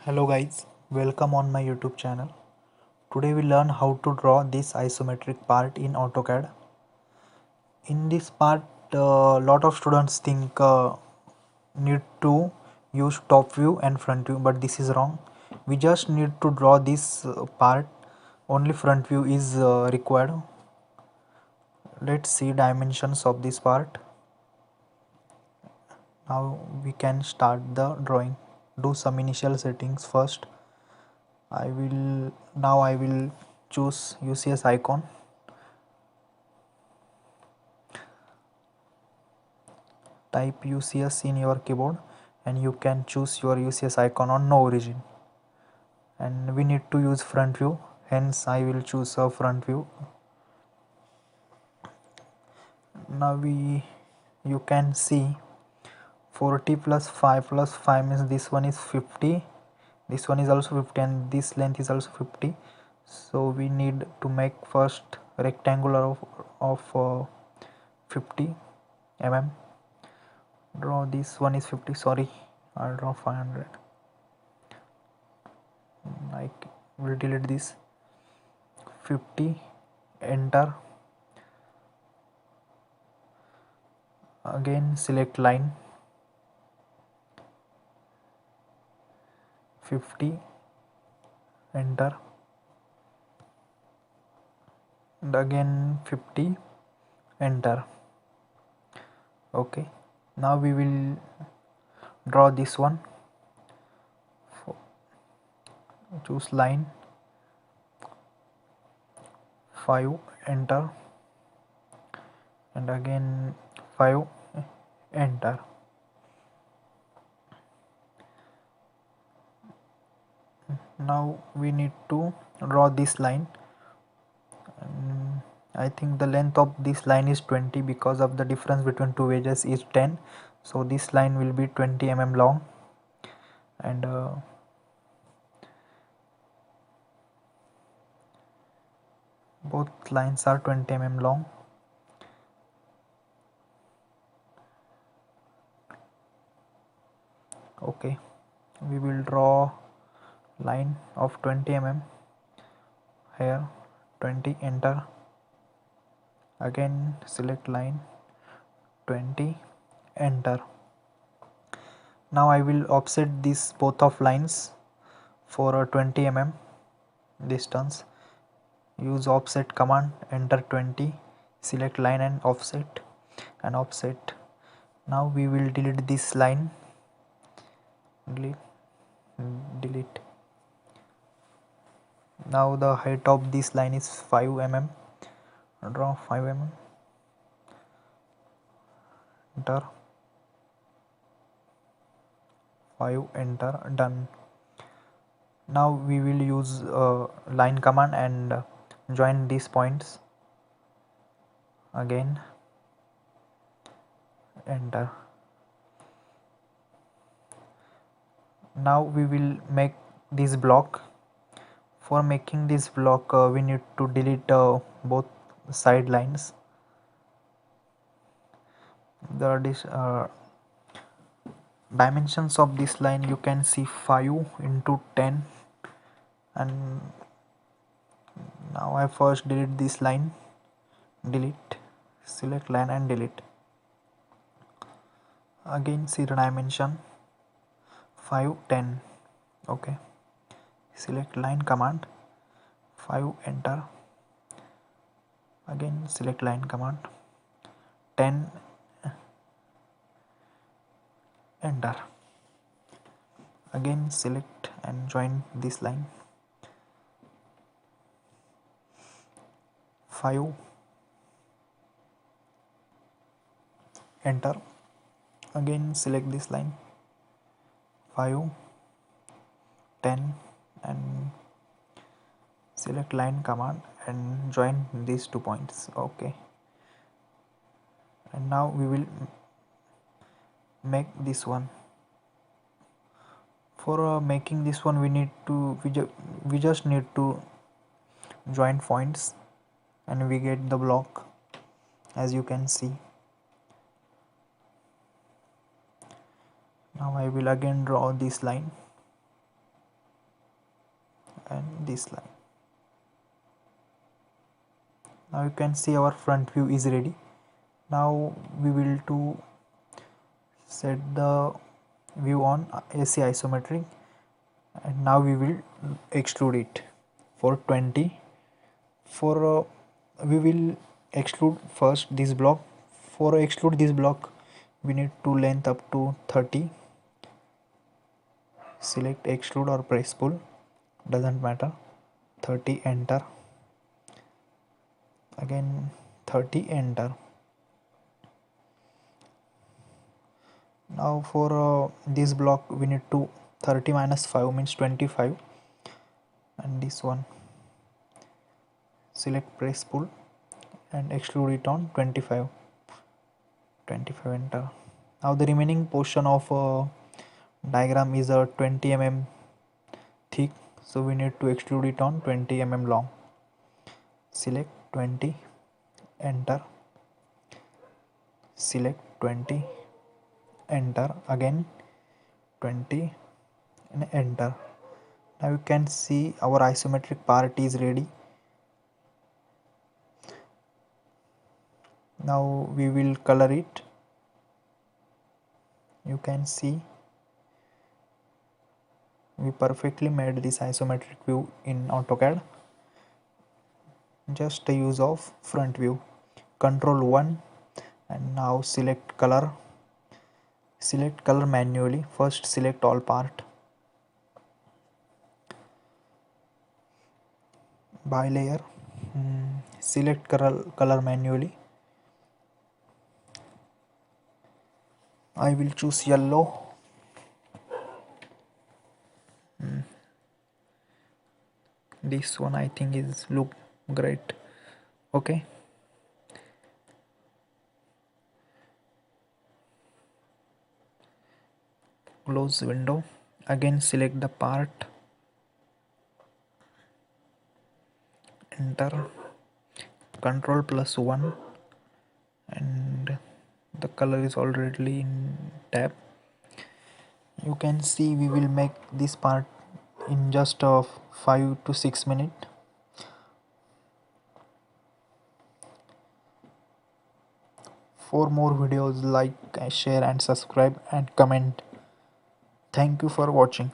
Hello guys, welcome on my YouTube channel. Today we learn how to draw this isometric part in AutoCAD. In this part, lot of students think need to use top view and front view, but this is wrong. We just need to draw this part. Only front view is required. Let's see dimensions of this part. Now we can start the drawing. Do some initial settings first. I will choose UCS icon. Type UCS in your keyboard and you can choose your UCS icon on no origin, and we need to use front view, hence I will choose a front view. Now you can see 40 plus 5 plus 5 means this one is 50, this one is also 50, and this length is also 50. So we need to make first rectangular of 50 mm. Draw this one is 50, sorry, I'll draw 500. I will delete this. 50, enter. Again select line. 50, enter, and again 50, enter. Okay, now we will draw this one. Choose line, 5, enter, and again 5, enter. Now we need to draw this line. I think the length of this line is 20 because of the difference between two edges is 10, so this line will be 20 mm long, and both lines are 20 mm long. Okay, we will draw line of 20 mm here. 20, enter. Again select line, 20, enter. Now I will offset this both of lines for a 20 mm distance. Use offset command, enter 20, select line and offset, and offset. Now we will delete this line. Delete. Now the height of this line is 5 mm. Draw 5 mm, enter, 5, enter, done. Now we will use line command and join these points. Again enter. Now we will make this block. For making this block we need to delete both side lines. The dimensions of this line you can see 5 into 10, and now I first delete this line. Delete, select line and delete. Again see the dimension 5, 10. Okay, select line command, 5, enter. Again select line command, 10, enter. Again select and join this line, 5, enter. Again select this line, 5, 10, and select line command and join these 2 points. Okay, and now we will make this one. For making this one we just need to join points and we get the block, as you can see. Now I will again draw this line, this line. Now you can see our front view is ready. Now we will to set the view on AC isometric, and now we will extrude it for 20. For we will extrude first this block. For extrude this block we need to length up to 30. Select extrude or press pull, doesn't matter. 30, enter. Again 30, enter. Now for this block we need to 30 minus 5 means 25, and this one select press pull and extrude it on 25, enter. Now the remaining portion of diagram is 20 mm thick, so we need to extrude it on 20 mm long. Select 20, enter. Select 20, enter. Again 20 and enter. Now you can see our isometric part is ready. Now we will color it. You can see we perfectly made this isometric view in AutoCAD. Just the use of front view. Control 1, and now select color. Select color manually. First select all part. By layer, select color manually. I will choose yellow. This one I think is look great. Okay. Close window. Again select the part. Enter. Control +1, and the color is already in tab. You can see we will make this part in just 5 to 6 minutes. For more videos, like, share and subscribe and comment. Thank you for watching.